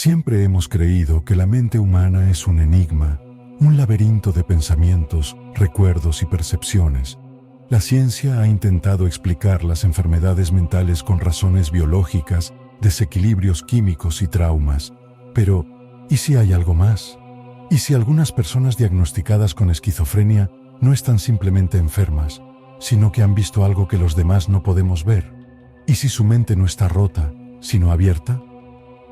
Siempre hemos creído que la mente humana es un enigma, un laberinto de pensamientos, recuerdos y percepciones. La ciencia ha intentado explicar las enfermedades mentales con razones biológicas, desequilibrios químicos y traumas. Pero, ¿y si hay algo más? ¿Y si algunas personas diagnosticadas con esquizofrenia no están simplemente enfermas, sino que han visto algo que los demás no podemos ver? ¿Y si su mente no está rota, sino abierta?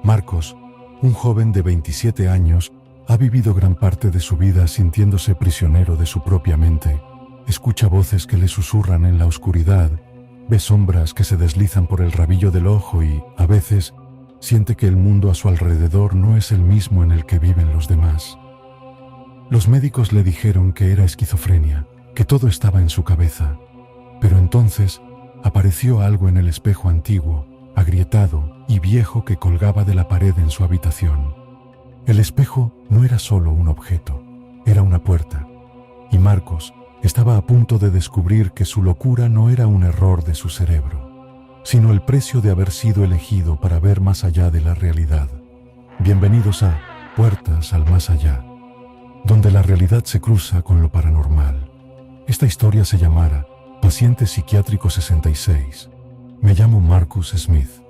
Marcos, un joven de 27 años, ha vivido gran parte de su vida sintiéndose prisionero de su propia mente. Escucha voces que le susurran en la oscuridad, ve sombras que se deslizan por el rabillo del ojo y, a veces, siente que el mundo a su alrededor no es el mismo en el que viven los demás. Los médicos le dijeron que era esquizofrenia, que todo estaba en su cabeza. Pero entonces apareció algo en el espejo antiguo, agrietado y viejo que colgaba de la pared en su habitación. El espejo no era solo un objeto, era una puerta. Y Marcos estaba a punto de descubrir que su locura no era un error de su cerebro, sino el precio de haber sido elegido para ver más allá de la realidad. Bienvenidos a Puertas al Más Allá, donde la realidad se cruza con lo paranormal. Esta historia se llamará Paciente Psiquiátrico 66. Me llamo Marcus Smith.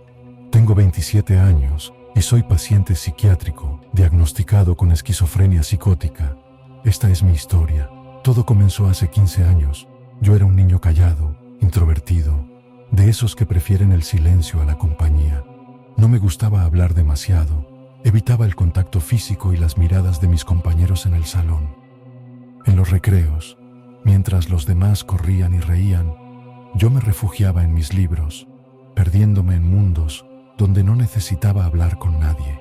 Tengo 27 años y soy paciente psiquiátrico diagnosticado con esquizofrenia psicótica. Esta es mi historia. Todo comenzó hace 15 años. Yo era un niño callado, introvertido, de esos que prefieren el silencio a la compañía. No me gustaba hablar demasiado. Evitaba el contacto físico y las miradas de mis compañeros en el salón. En los recreos, mientras los demás corrían y reían, yo me refugiaba en mis libros, perdiéndome en mundos donde no necesitaba hablar con nadie.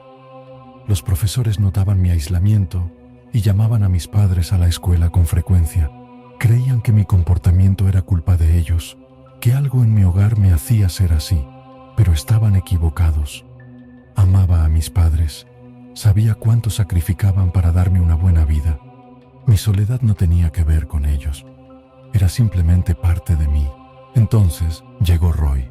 Los profesores notaban mi aislamiento y llamaban a mis padres a la escuela con frecuencia. Creían que mi comportamiento era culpa de ellos, que algo en mi hogar me hacía ser así, pero estaban equivocados. Amaba a mis padres, sabía cuánto sacrificaban para darme una buena vida. Mi soledad no tenía que ver con ellos, era simplemente parte de mí. Entonces llegó Roy.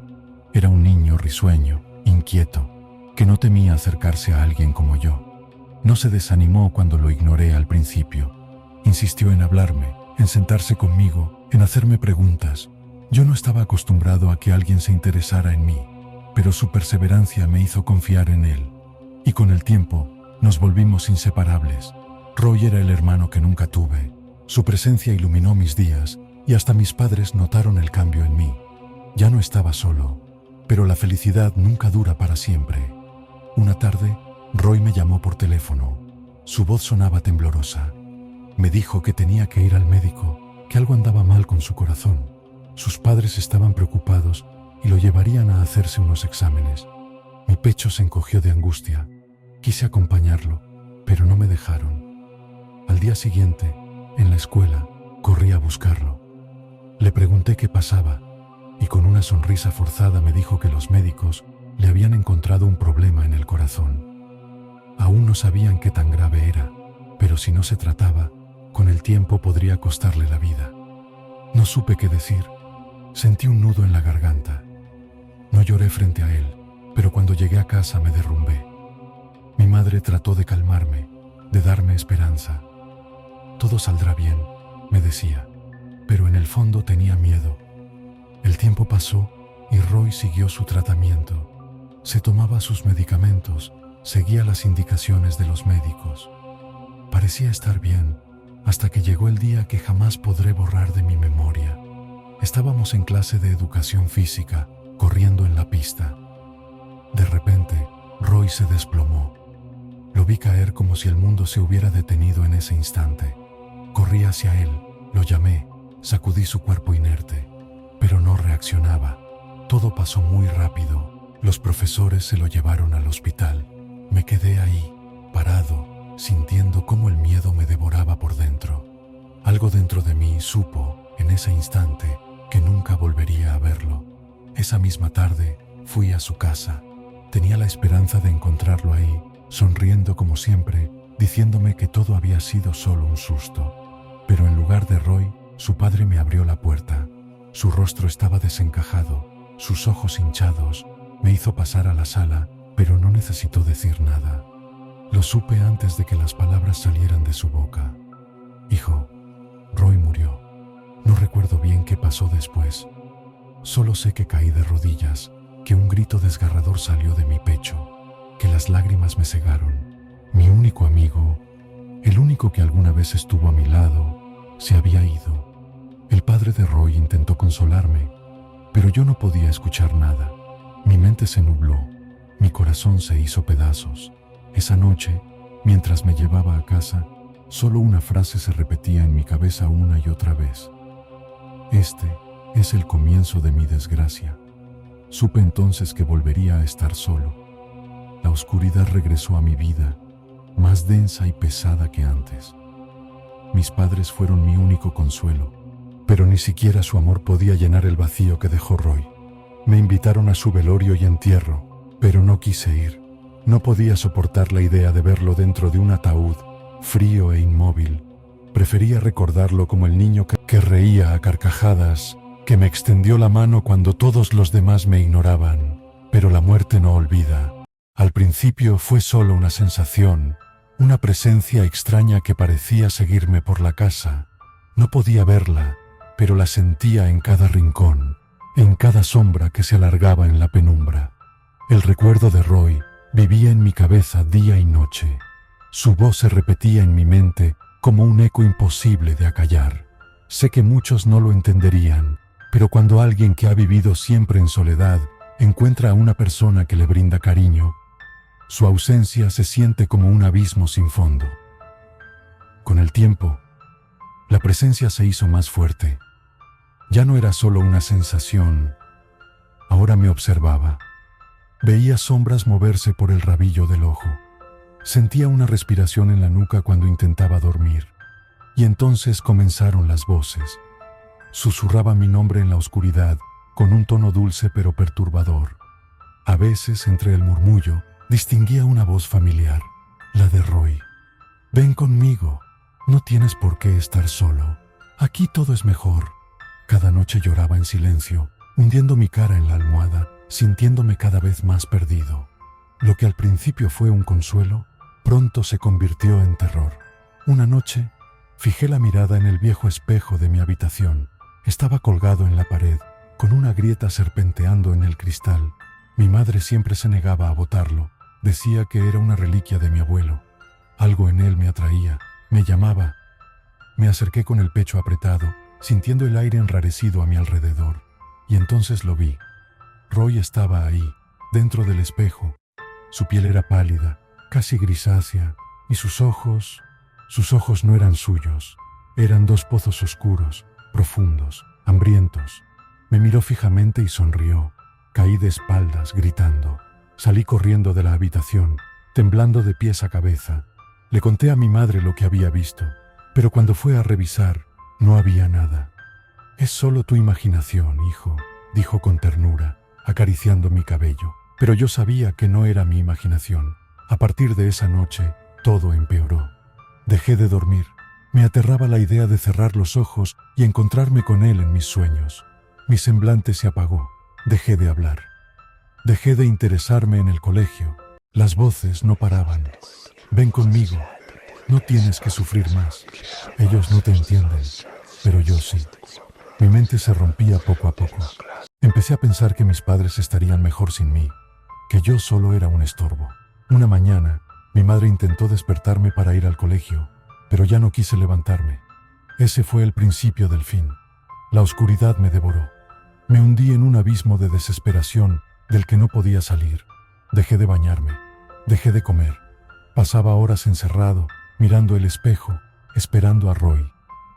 Era un niño risueño, inquieto, que no temía acercarse a alguien como yo. No se desanimó cuando lo ignoré al principio. Insistió en hablarme, en sentarse conmigo, en hacerme preguntas. Yo no estaba acostumbrado a que alguien se interesara en mí, pero su perseverancia me hizo confiar en él. Y con el tiempo, nos volvimos inseparables. Roy era el hermano que nunca tuve. Su presencia iluminó mis días y hasta mis padres notaron el cambio en mí. Ya no estaba solo, pero la felicidad nunca dura para siempre. Una tarde, Roy me llamó por teléfono. Su voz sonaba temblorosa. Me dijo que tenía que ir al médico, que algo andaba mal con su corazón. Sus padres estaban preocupados y lo llevarían a hacerse unos exámenes. Mi pecho se encogió de angustia. Quise acompañarlo, pero no me dejaron. Al día siguiente, en la escuela, corrí a buscarlo. Le pregunté qué pasaba y con una sonrisa forzada me dijo que los médicos le habían encontrado un problema en el corazón. Aún no sabían qué tan grave era, pero si no se trataba, con el tiempo podría costarle la vida. No supe qué decir. Sentí un nudo en la garganta. No lloré frente a él, pero cuando llegué a casa me derrumbé. Mi madre trató de calmarme, de darme esperanza. Todo saldrá bien, me decía, pero en el fondo tenía miedo. El tiempo pasó y Roy siguió su tratamiento. Se tomaba sus medicamentos, seguía las indicaciones de los médicos. Parecía estar bien, hasta que llegó el día que jamás podré borrar de mi memoria. Estábamos en clase de educación física, corriendo en la pista. De repente, Roy se desplomó. Lo vi caer como si el mundo se hubiera detenido en ese instante. Corrí hacia él, lo llamé, sacudí su cuerpo inerte, pero no reaccionaba. Todo pasó muy rápido. Los profesores se lo llevaron al hospital. Me quedé ahí, parado, sintiendo cómo el miedo me devoraba por dentro. Algo dentro de mí supo, en ese instante, que nunca volvería a verlo. Esa misma tarde, fui a su casa. Tenía la esperanza de encontrarlo ahí, sonriendo como siempre, diciéndome que todo había sido solo un susto. Pero en lugar de Roy, su padre me abrió la puerta. Su rostro estaba desencajado, sus ojos hinchados. Me hizo pasar a la sala, pero no necesitó decir nada. Lo supe antes de que las palabras salieran de su boca. Hijo, Roy murió. No recuerdo bien qué pasó después. Solo sé que caí de rodillas, que un grito desgarrador salió de mi pecho, que las lágrimas me cegaron. Mi único amigo, el único que alguna vez estuvo a mi lado, se había ido. El padre de Roy intentó consolarme, pero yo no podía escuchar nada. Mi mente se nubló, mi corazón se hizo pedazos. Esa noche, mientras me llevaba a casa, solo una frase se repetía en mi cabeza una y otra vez. Este es el comienzo de mi desgracia. Supe entonces que volvería a estar solo. La oscuridad regresó a mi vida, más densa y pesada que antes. Mis padres fueron mi único consuelo, pero ni siquiera su amor podía llenar el vacío que dejó Roy. Me invitaron a su velorio y entierro, pero no quise ir. No podía soportar la idea de verlo dentro de un ataúd, frío e inmóvil. Prefería recordarlo como el niño que reía a carcajadas, que me extendió la mano cuando todos los demás me ignoraban. Pero la muerte no olvida. Al principio fue solo una sensación, una presencia extraña que parecía seguirme por la casa. No podía verla, pero la sentía en cada rincón, en cada sombra que se alargaba en la penumbra. El recuerdo de Roy vivía en mi cabeza día y noche. Su voz se repetía en mi mente como un eco imposible de acallar. Sé que muchos no lo entenderían, pero cuando alguien que ha vivido siempre en soledad encuentra a una persona que le brinda cariño, su ausencia se siente como un abismo sin fondo. Con el tiempo, la presencia se hizo más fuerte. Ya no era solo una sensación, ahora me observaba. Veía sombras moverse por el rabillo del ojo. Sentía una respiración en la nuca cuando intentaba dormir. Y entonces comenzaron las voces. Susurraba mi nombre en la oscuridad, con un tono dulce pero perturbador. A veces, entre el murmullo, distinguía una voz familiar, la de Roy. Ven conmigo, no tienes por qué estar solo. Aquí todo es mejor. Cada noche lloraba en silencio, hundiendo mi cara en la almohada, sintiéndome cada vez más perdido. Lo que al principio fue un consuelo, pronto se convirtió en terror. Una noche, fijé la mirada en el viejo espejo de mi habitación. Estaba colgado en la pared, con una grieta serpenteando en el cristal. Mi madre siempre se negaba a botarlo. Decía que era una reliquia de mi abuelo. Algo en él me atraía, me llamaba. Me acerqué con el pecho apretado, sintiendo el aire enrarecido a mi alrededor. Y entonces lo vi. Roy estaba ahí, dentro del espejo. Su piel era pálida, casi grisácea, y sus ojos no eran suyos. Eran dos pozos oscuros, profundos, hambrientos. Me miró fijamente y sonrió. Caí de espaldas, gritando. Salí corriendo de la habitación, temblando de pies a cabeza. Le conté a mi madre lo que había visto, pero cuando fue a revisar, no había nada. «Es solo tu imaginación, hijo», dijo con ternura, acariciando mi cabello. Pero yo sabía que no era mi imaginación. A partir de esa noche, todo empeoró. Dejé de dormir. Me aterraba la idea de cerrar los ojos y encontrarme con él en mis sueños. Mi semblante se apagó. Dejé de hablar. Dejé de interesarme en el colegio. Las voces no paraban. «Ven conmigo. No tienes que sufrir más. Ellos no te entienden, pero yo sí». Mi mente se rompía poco a poco. Empecé a pensar que mis padres estarían mejor sin mí, que yo solo era un estorbo. Una mañana, mi madre intentó despertarme para ir al colegio, pero ya no quise levantarme. Ese fue el principio del fin. La oscuridad me devoró. Me hundí en un abismo de desesperación del que no podía salir. Dejé de bañarme, dejé de comer. Pasaba horas encerrado, mirando el espejo, esperando a Roy.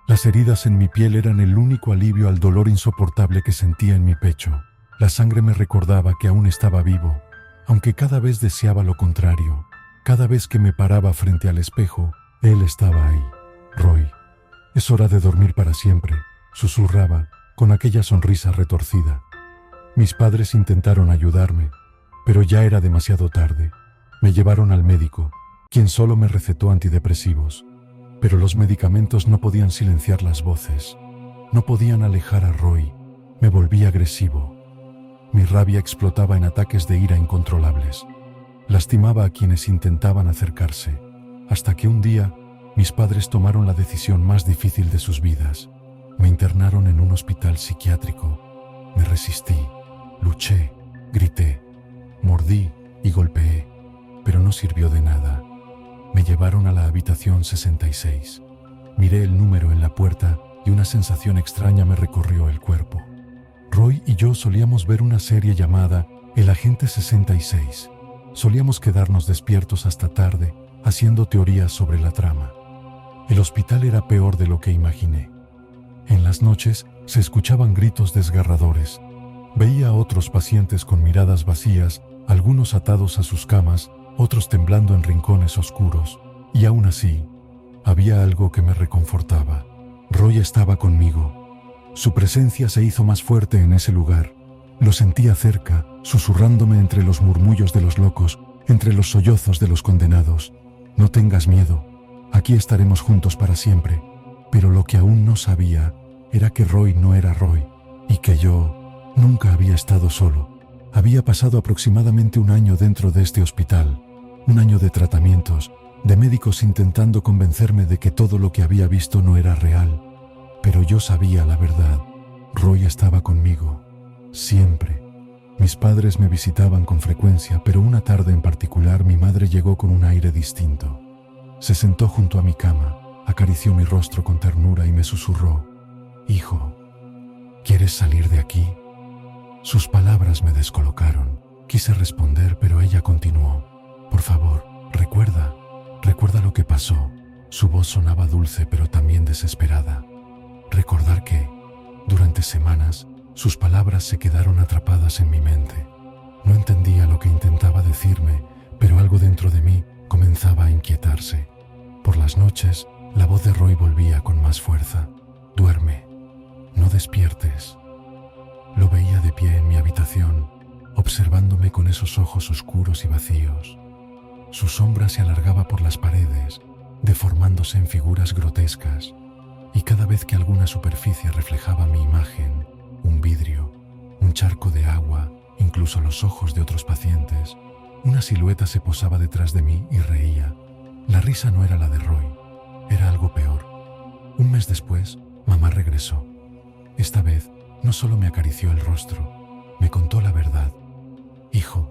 Las heridas en mi piel eran el único alivio al dolor insoportable que sentía en mi pecho. La sangre me recordaba que aún estaba vivo, aunque cada vez deseaba lo contrario. Cada vez que me paraba frente al espejo, él estaba ahí. «Roy, es hora de dormir para siempre», susurraba, con aquella sonrisa retorcida. Mis padres intentaron ayudarme, pero ya era demasiado tarde. Me llevaron al médico, quien solo me recetó antidepresivos. Pero los medicamentos no podían silenciar las voces, no podían alejar a Roy. Me volví agresivo. Mi rabia explotaba en ataques de ira incontrolables. lastimaba a quienes intentaban acercarse, hasta que un día mis padres tomaron la decisión más difícil de sus vidas. Me internaron en un hospital psiquiátrico. Me resistí, luché, grité, mordí y golpeé, pero no sirvió de nada. Me llevaron a la habitación 66. Miré el número en la puerta y una sensación extraña me recorrió el cuerpo. Roy y yo solíamos ver una serie llamada El Agente 66. Solíamos quedarnos despiertos hasta tarde, haciendo teorías sobre la trama. El hospital era peor de lo que imaginé. En las noches se escuchaban gritos desgarradores. Veía a otros pacientes con miradas vacías, algunos atados a sus camas, otros temblando en rincones oscuros. Y aún así, había algo que me reconfortaba. Roy estaba conmigo. Su presencia se hizo más fuerte en ese lugar. Lo sentía cerca, susurrándome entre los murmullos de los locos, entre los sollozos de los condenados. No tengas miedo, aquí estaremos juntos para siempre. Pero lo que aún no sabía era que Roy no era Roy, y que yo nunca había estado solo. Había pasado aproximadamente un año dentro de este hospital, un año de tratamientos, de médicos intentando convencerme de que todo lo que había visto no era real. Pero yo sabía la verdad. Roy estaba conmigo, siempre. Mis padres me visitaban con frecuencia, pero una tarde en particular mi madre llegó con un aire distinto. Se sentó junto a mi cama, acarició mi rostro con ternura y me susurró: «Hijo, ¿quieres salir de aquí?». Sus palabras me descolocaron. Quise responder, pero ella continuó: «Por favor, recuerda lo que pasó». Su voz sonaba dulce, pero también desesperada. Recordar que, durante semanas, sus palabras se quedaron atrapadas en mi mente. No entendía lo que intentaba decirme, pero algo dentro de mí comenzaba a inquietarse. Por las noches, la voz de Roy volvía con más fuerza: «Duerme, no despiertes». Lo veía de pie en mi habitación, observándome con esos ojos oscuros y vacíos. Su sombra se alargaba por las paredes, deformándose en figuras grotescas, y cada vez que alguna superficie reflejaba mi imagen, un vidrio, un charco de agua, incluso los ojos de otros pacientes, una silueta se posaba detrás de mí y reía. La risa no era la de Roy, era algo peor. Un mes después, mamá regresó. Esta vez, no solo me acarició el rostro, me contó la verdad. «Hijo,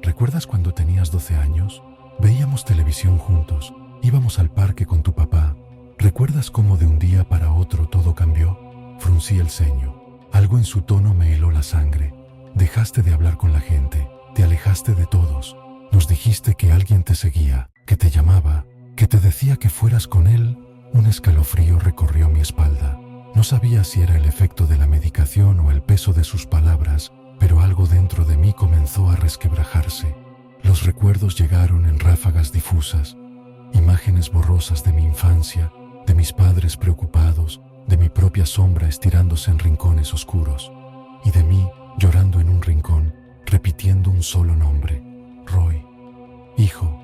¿recuerdas cuando tenías 12 años? Veíamos televisión juntos, íbamos al parque con tu papá. ¿Recuerdas cómo de un día para otro todo cambió?». Fruncí el ceño. Algo en su tono me heló la sangre. «Dejaste de hablar con la gente, te alejaste de todos. Nos dijiste que alguien te seguía, que te llamaba, que te decía que fueras con él». Un escalofrío recorrió mi espalda. No sabía si era el efecto de la medicación o el peso de sus palabras, pero algo dentro de mí comenzó a resquebrajarse. Los recuerdos llegaron en ráfagas difusas, imágenes borrosas de mi infancia, de mis padres preocupados, de mi propia sombra estirándose en rincones oscuros, y de mí llorando en un rincón, repitiendo un solo nombre: Roy. «Hijo».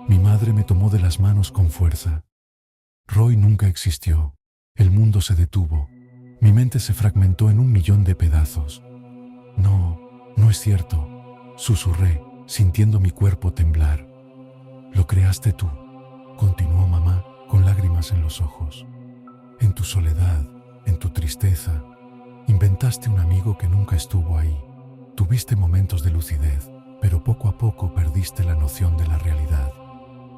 Mi madre me tomó de las manos con fuerza. Roy nunca existió. El mundo se detuvo. Mi mente se fragmentó en 1.000.000 de pedazos. No es cierto», susurré, sintiendo mi cuerpo temblar. «Lo creaste tú», continuó mamá, con lágrimas en los ojos. «En tu soledad, en tu tristeza, inventaste un amigo que nunca estuvo ahí. Tuviste momentos de lucidez, pero poco a poco perdiste la noción de la realidad.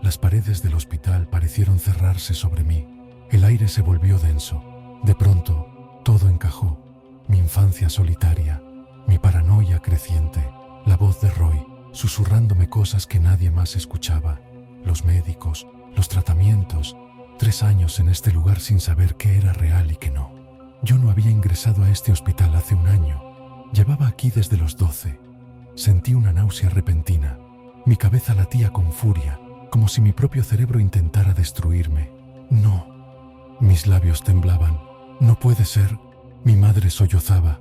Las paredes del hospital parecieron cerrarse sobre mí. El aire se volvió denso. De pronto, todo encajó. Mi infancia solitaria, mi paranoia creciente, la voz de Roy, susurrándome cosas que nadie más escuchaba, los médicos, los tratamientos, 3 años en este lugar sin saber qué era real y qué no. Yo no había ingresado a este hospital hace 1 año. Llevaba aquí desde los 12. Sentí una náusea repentina. Mi cabeza latía con furia, como si mi propio cerebro intentara destruirme. «No». Mis labios temblaban. «No puede ser». Mi madre sollozaba.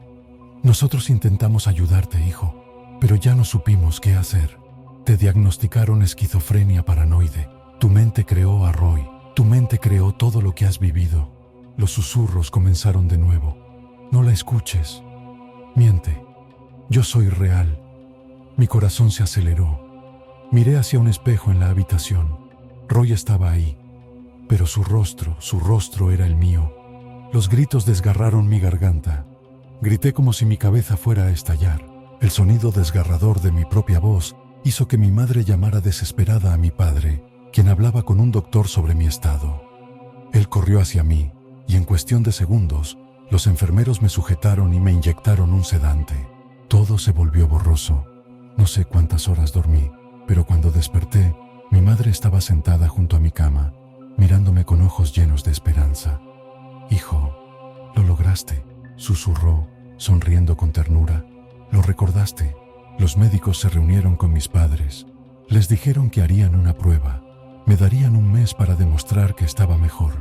«Nosotros intentamos ayudarte, hijo, pero ya no supimos qué hacer. Te diagnosticaron esquizofrenia paranoide. Tu mente creó a Roy. Tu mente creó todo lo que has vivido». Los susurros comenzaron de nuevo. «No la escuches. Miente. Yo soy real». Mi corazón se aceleró. Miré hacia un espejo en la habitación. Roy estaba ahí, pero su rostro era el mío. Los gritos desgarraron mi garganta. Grité como si mi cabeza fuera a estallar. El sonido desgarrador de mi propia voz hizo que mi madre llamara desesperada a mi padre, quien hablaba con un doctor sobre mi estado. Él corrió hacia mí, y en cuestión de segundos, los enfermeros me sujetaron y me inyectaron un sedante. Todo se volvió borroso. No sé cuántas horas dormí, pero cuando desperté, mi madre estaba sentada junto a mi cama, mirándome con ojos llenos de esperanza. «Hijo, lo lograste», susurró, sonriendo con ternura. «Lo recordaste». Los médicos se reunieron con mis padres. Les dijeron que harían una prueba. Me darían un mes para demostrar que estaba mejor.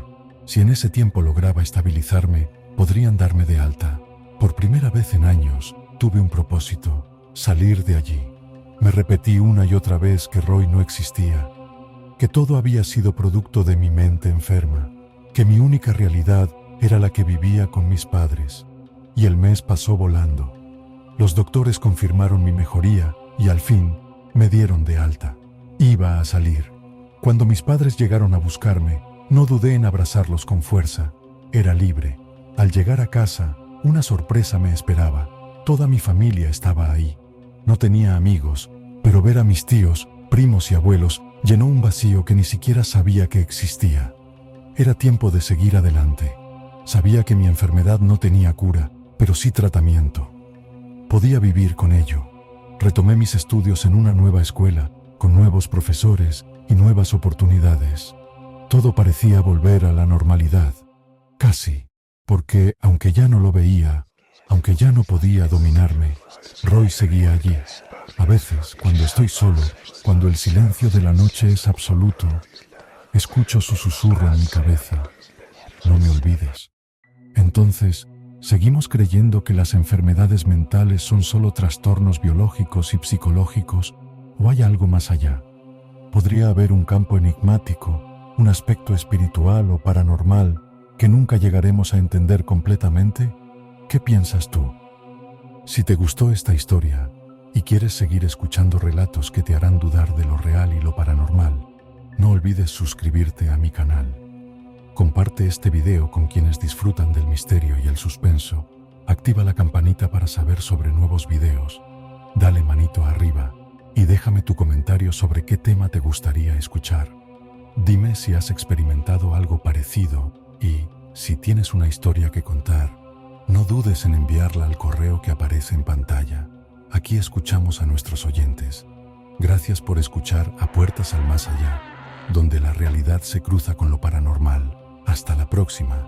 Si en ese tiempo lograba estabilizarme, podrían darme de alta. Por primera vez en años, tuve un propósito: salir de allí. Me repetí una y otra vez que Roy no existía, que todo había sido producto de mi mente enferma, que mi única realidad era la que vivía con mis padres. Y el mes pasó volando. Los doctores confirmaron mi mejoría y al fin me dieron de alta. Iba a salir. Cuando mis padres llegaron a buscarme, no dudé en abrazarlos con fuerza. Era libre. Al llegar a casa, una sorpresa me esperaba. Toda mi familia estaba ahí. No tenía amigos, pero ver a mis tíos, primos y abuelos llenó un vacío que ni siquiera sabía que existía. Era tiempo de seguir adelante. Sabía que mi enfermedad no tenía cura, pero sí tratamiento. Podía vivir con ello. Retomé mis estudios en una nueva escuela, con nuevos profesores y nuevas oportunidades. Todo parecía volver a la normalidad. Casi, porque aunque ya no lo veía, aunque ya no podía dominarme, Roy seguía allí. A veces, cuando estoy solo, cuando el silencio de la noche es absoluto, escucho su susurro en mi cabeza: «No me olvides». Entonces, ¿seguimos creyendo que las enfermedades mentales son solo trastornos biológicos y psicológicos, o hay algo más allá? ¿Podría haber un campo enigmático, un aspecto espiritual o paranormal que nunca llegaremos a entender completamente? ¿Qué piensas tú? Si te gustó esta historia y quieres seguir escuchando relatos que te harán dudar de lo real y lo paranormal, no olvides suscribirte a mi canal. Comparte este video con quienes disfrutan del misterio y el suspenso. Activa la campanita para saber sobre nuevos videos. Dale manito arriba y déjame tu comentario sobre qué tema te gustaría escuchar. Dime si has experimentado algo parecido y, si tienes una historia que contar, no dudes en enviarla al correo que aparece en pantalla. Aquí escuchamos a nuestros oyentes. Gracias por escuchar A Puertas al Más Allá, donde la realidad se cruza con lo paranormal. Hasta la próxima.